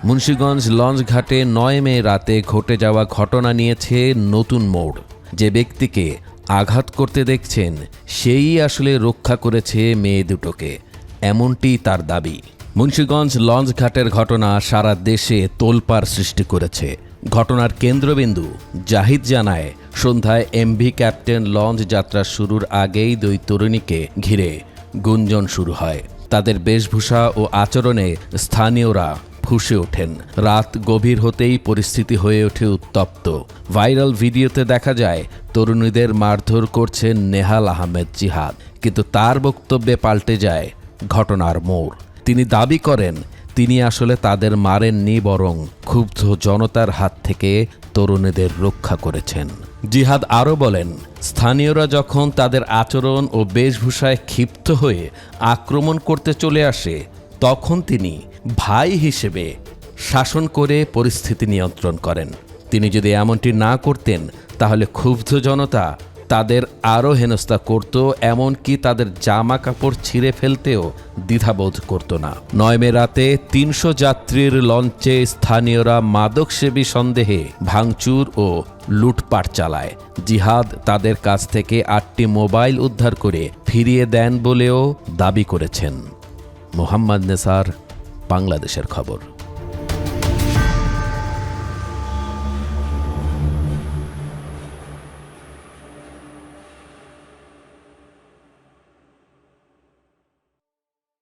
মুন্সিগঞ্জ লঞ্চঘাটে ৯ মে রাতে ঘটে যাওয়া ঘটনা নিয়েছে নতুন মোড়। যে ব্যক্তিকে আঘাত করতে দেখছেন সেই আসলে রক্ষা করেছে মেয়ে দুটোকে, এমনটি তার দাবি। মুন্সিগঞ্জ লঞ্চঘাটের ঘটনা সারা দেশে তোলপাড় সৃষ্টি করেছে। ঘটনার কেন্দ্রবিন্দু জাহিদ জানায়, সন্ধ্যায় এমভি ক্যাপ্টেন লঞ্চ যাত্রা শুরুর আগেই দুই তরুণীকে ঘিরে গুঞ্জন শুরু হয়। তাদের বেশভূষা ও আচরণে স্থানীয়রা ফুঁসে ওঠেন। রাত গভীর হতেই পরিস্থিতি হয়ে ওঠে উত্তপ্ত। ভাইরাল ভিডিওতে দেখা যায় তরুণীদের মারধর করছেন নেহাল আহমেদ জিহাদ, কিন্তু তার বক্তব্যে পাল্টে যায় ঘটনার মোড়। তিনি দাবি করেন তিনি আসলে তাদের মারেননি, বরং ক্ষুব্ধ জনতার হাত থেকে তরুণীদের রক্ষা করেছেন। জিহাদ আরও বলেন, স্থানীয়রা যখন তাদের আচরণ ও বেশভূষায় ক্ষিপ্ত হয়ে আক্রমণ করতে চলে আসে, তখন তিনি ভাই হিসেবে শাসন করে পরিস্থিতি নিয়ন্ত্রণ করেন। তিনি যদি এমনটি না করতেন তাহলে ক্ষুব্ধ জনতা তাদের আরও হেনস্থা করত, এমনকি তাদের জামা কাপড় ছিঁড়ে ফেলতেও দ্বিধাবোধ করত না। ৯ মে রাতে ৩০০ যাত্রীর লঞ্চে স্থানীয়রা মাদকসেবী সন্দেহে ভাঙচুর ও লুটপাট চালায়। জিহাদ তাদের কাছ থেকে ৮টি মোবাইল উদ্ধার করে ফিরিয়ে দেন বলেও দাবি করেছেন। মোহাম্মদ নেসার, বাংলাদেশের খবর।